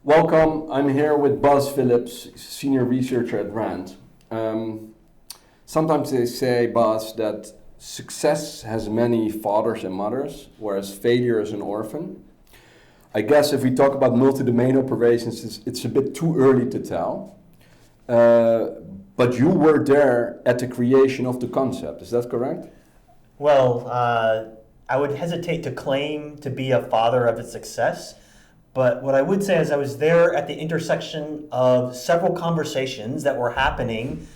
Welcome, I'm here with Buzz Phillips, Senior Researcher at RAND. Sometimes they say, Buzz, that success has many fathers and mothers, whereas failure is an orphan. I guess if we talk about multi-domain operations, it's a bit too early to tell. But you were there at the creation of the concept, is that correct? Well, I would hesitate to claim to be a father of its success, but what I would say is I was there at the intersection of several conversations that were happening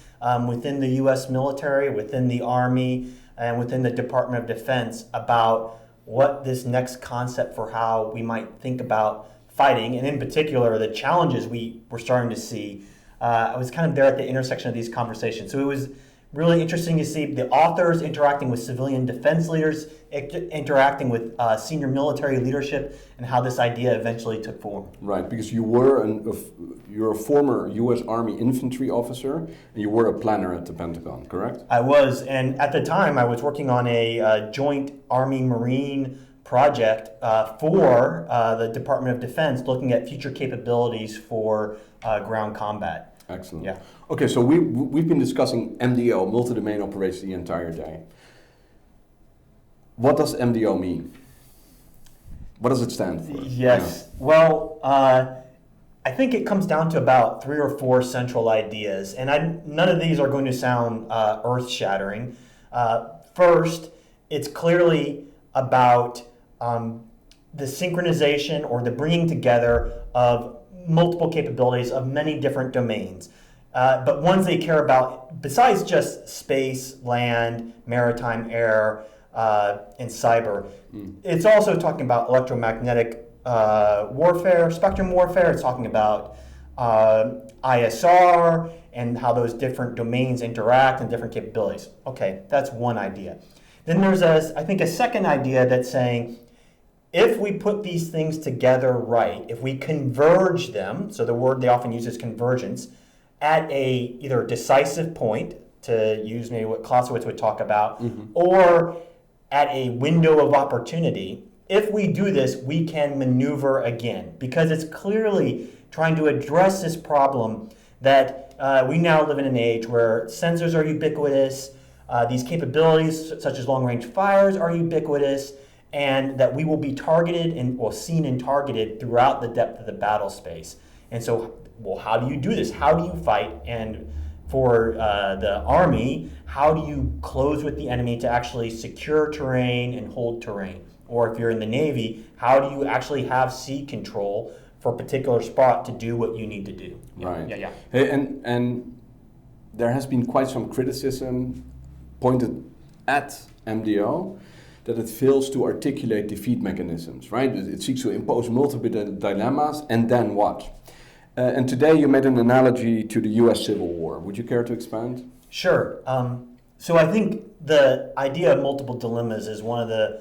within the U.S. military, within the Army, and within the Department of Defense about what this next concept for how we might think about fighting, and in particular, the challenges we were starting to see. I was kind of there at the intersection of these conversations. So it was really interesting to see the authors interacting with civilian defense leaders, interacting with senior military leadership, and how this idea eventually took form. Right, because you're a former U.S. Army infantry officer, and you were a planner at the Pentagon, correct? I was, and at the time I was working on a joint Army-Marine project for the Department of Defense, looking at future capabilities for ground combat. Excellent. Yeah. Okay, so we've been discussing MDO, multi-domain operations, the entire day. What does MDO mean? What does it stand for? Yes. Yeah. Well, I think it comes down to about 3 or 4 central ideas, and none of these are going to sound earth-shattering. First, it's clearly about the synchronization or the bringing together of multiple capabilities of many different domains, but ones they care about besides just space, land, maritime, air, and cyber. It's also talking about electromagnetic warfare, spectrum warfare. It's talking about ISR and how those different domains interact and different capabilities. Okay, that's one idea. Then there's I think a second idea that's saying, if we put these things together right, if we converge them, so the word they often use is convergence, at either a decisive point, to use maybe what Clausewitz would talk about, or at a window of opportunity, if we do this, we can maneuver again, because it's clearly trying to address this problem that we now live in an age where sensors are ubiquitous, these capabilities such as long-range fires are ubiquitous, and that we will be targeted seen and targeted throughout the depth of the battle space. And so, well, how do you do this? How do you fight? And for the Army, how do you close with the enemy to actually secure terrain and hold terrain? Or if you're in the Navy, how do you actually have sea control for a particular spot to do what you need to do? Right. Yeah. Hey, and there has been quite some criticism pointed at MDO that it fails to articulate defeat mechanisms, right? It seeks to impose multiple dilemmas, and then what? And today you made an analogy to the US Civil War. Would you care to expand? Sure. So I think the idea of multiple dilemmas is one of the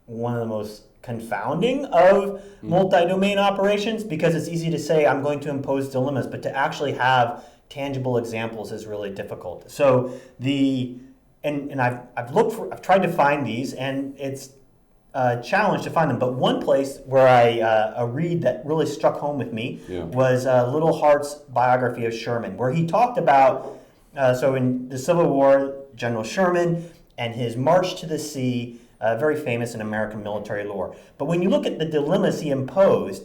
most confounding of multi-domain operations, because it's easy to say I'm going to impose dilemmas, but to actually have tangible examples is really difficult. So I've tried to find these, and it's a challenge to find them. But one place where I read that really struck home with me was Little Hart's biography of Sherman, where he talked about so in the Civil War, General Sherman and his march to the sea, very famous in American military lore. But when you look at the dilemmas he imposed,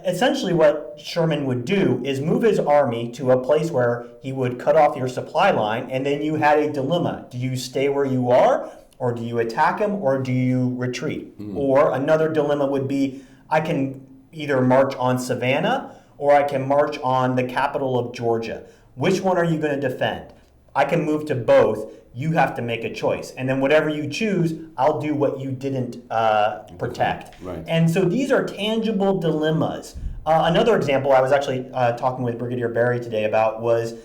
essentially what Sherman would do is move his army to a place where he would cut off your supply line, and then you had a dilemma. Do you stay where you are, or do you attack him, or do you retreat? Or another dilemma would be, I can either march on Savannah, or I can march on the capital of Georgia. Which one are you going to defend? I can move to both. You have to make a choice. And then whatever you choose, I'll do what you didn't protect. Right. And so these are tangible dilemmas. Another example I was actually talking with Brigadier Barry today about was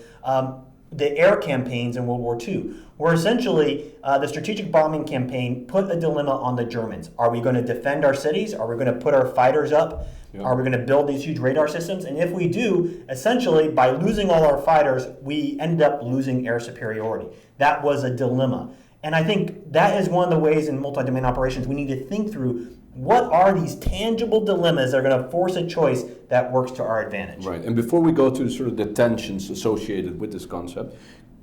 the air campaigns in World War II, where essentially the strategic bombing campaign put a dilemma on the Germans. Are we going to defend our cities? Are we going to put our fighters up? Yeah. Are we going to build these huge radar systems? And if we do, essentially, by losing all our fighters, we end up losing air superiority. That was a dilemma. And I think that is one of the ways in multi-domain operations we need to think through What are these tangible dilemmas that are going to force a choice that works to our advantage? Right, and before we go to sort of the tensions associated with this concept,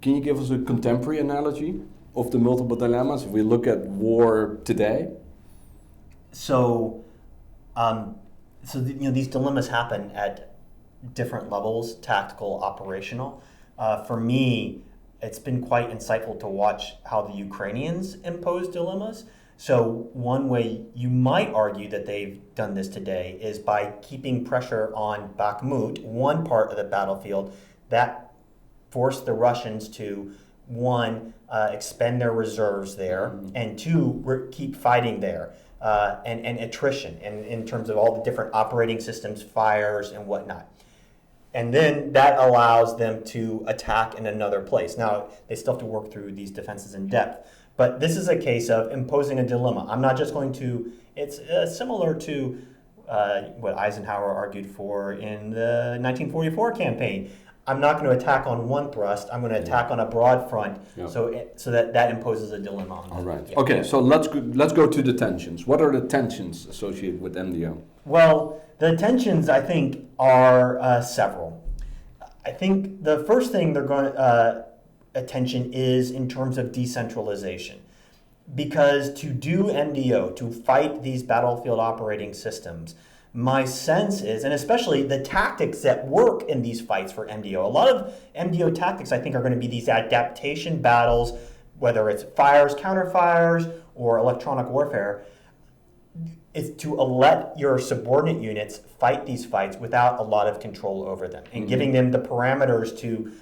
can you give us a contemporary analogy of the multiple dilemmas if we look at war today? So, these dilemmas happen at different levels, tactical, operational. For me, it's been quite insightful to watch how the Ukrainians impose dilemmas. So one way you might argue that they've done this today is by keeping pressure on Bakhmut, one part of the battlefield, that forced the Russians to, one, expend their reserves there, and two, keep fighting there, and attrition, and in terms of all the different operating systems, fires, and whatnot. And then that allows them to attack in another place. Now, they still have to work through these defenses in depth. But this is a case of imposing a dilemma. I'm not just going to, it's similar to what Eisenhower argued for in the 1944 campaign. I'm not going to attack on one thrust, I'm going to attack on a broad front, so that imposes a dilemma on them. All right. Yeah. Okay, so let's go to the tensions. What are the tensions associated with MDO? Well, the tensions, I think, are several. I think the first thing they're going to, attention is in terms of decentralization. Because to do MDO, to fight these battlefield operating systems, my sense is, and especially the tactics that work in these fights for MDO, a lot of MDO tactics I think are going to be these adaptation battles, whether it's fires, counterfires, or electronic warfare, is to let your subordinate units fight these fights without a lot of control over them, and giving them the parameters to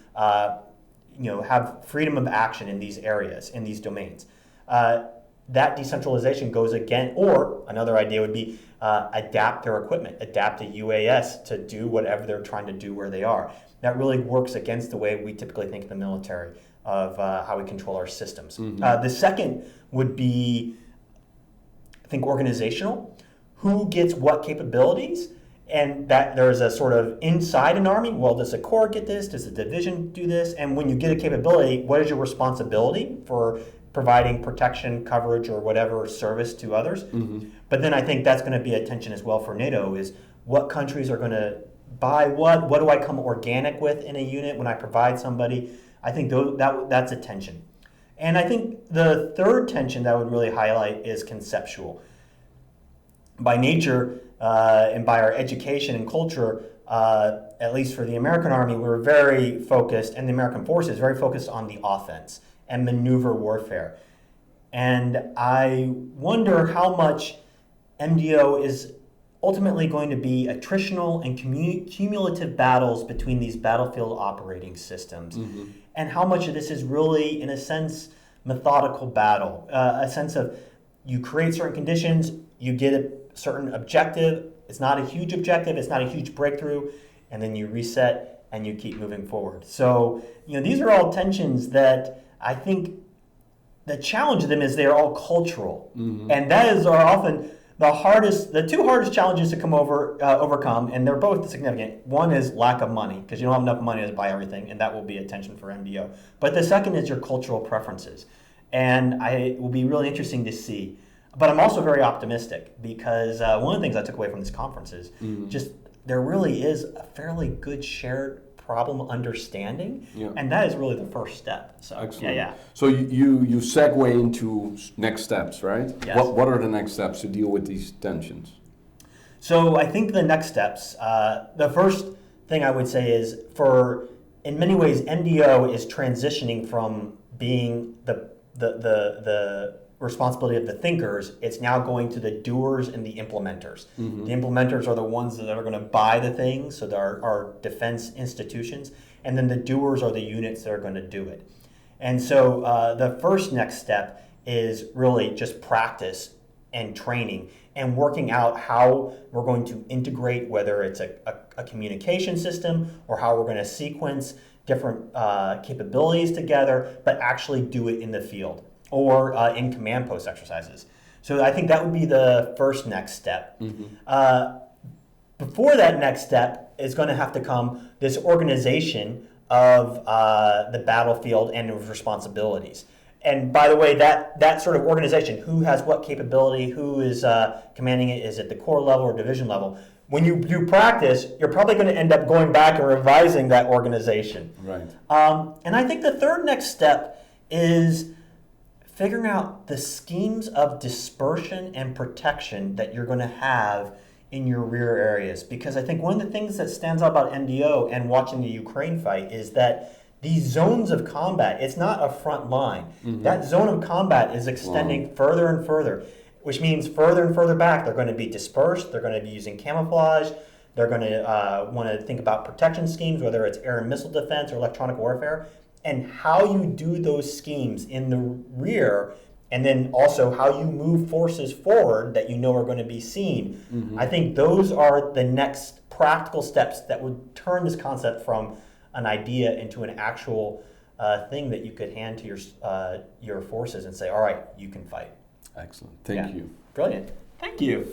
have freedom of action in these areas, in these domains. That decentralization goes again, or another idea would be adapt their equipment, adapt a UAS to do whatever they're trying to do where they are. That really works against the way we typically think in the military of how we control our systems. The second would be, I think, organizational. Who gets what capabilities? And that there's a sort of inside an army, well, does a corps get this? Does a division do this? And when you get a capability, what is your responsibility for providing protection, coverage, or whatever service to others? But then I think that's going to be a tension as well for NATO, is what countries are going to buy what? What do I come organic with in a unit when I provide somebody? I think that's a tension. And I think the third tension that I would really highlight is conceptual. By nature, and by our education and culture, at least for the American Army, we're very focused, and the American forces, very focused on the offense and maneuver warfare. And I wonder how much MDO is ultimately going to be attritional and cumulative battles between these battlefield operating systems, and how much of this is really, in a sense, methodical battle, a sense of you create certain conditions, you get a certain objective, it's not a huge objective, it's not a huge breakthrough, and then you reset and you keep moving forward. So, these are all tensions that I think the challenge of them is they're all cultural. And that are often the two hardest challenges to overcome, and they're both significant. One is lack of money, because you don't have enough money to buy everything, and that will be a tension for MDO. But the second is your cultural preferences. And it will be really interesting to see. But I'm also very optimistic, because one of the things I took away from this conference is just there really is a fairly good shared problem understanding, and that is really the first step. So, excellent. So you segue into next steps, right? Yes. What are the next steps to deal with these tensions? So I think the next steps, the first thing I would say is, in many ways, MDO is transitioning from being the responsibility of the thinkers. It's now going to the doers and the implementers. The implementers are the ones that are going to buy the things, so there are defense institutions, and then the doers are the units that are going to do it. And so the first next step is really just practice and training and working out how we're going to integrate, whether it's a communication system or how we're going to sequence different capabilities together, but actually do it in the field or in command post exercises. So I think that would be the first next step. Before that next step is going to have to come this organization of the battlefield and of responsibilities. And by the way, that sort of organization, who has what capability, who is commanding it, is at the corps level or division level. When you do practice, you're probably going to end up going back and revising that organization. Right. And I think the third next step is figuring out the schemes of dispersion and protection that you're going to have in your rear areas. Because I think one of the things that stands out about MDO and watching the Ukraine fight is that these zones of combat, it's not a front line. Mm-hmm. That zone of combat is extending further and further, which means further and further back, they're going to be dispersed, they're going to be using camouflage, they're going to want to think about protection schemes, whether it's air and missile defense or electronic warfare, and how you do those schemes in the rear, and then also how you move forces forward that you know are going to be seen. Mm-hmm. I think those are the next practical steps that would turn this concept from an idea into an actual thing that you could hand to your forces and say, all right, you can fight. Excellent. Thank you. Brilliant. Thank you.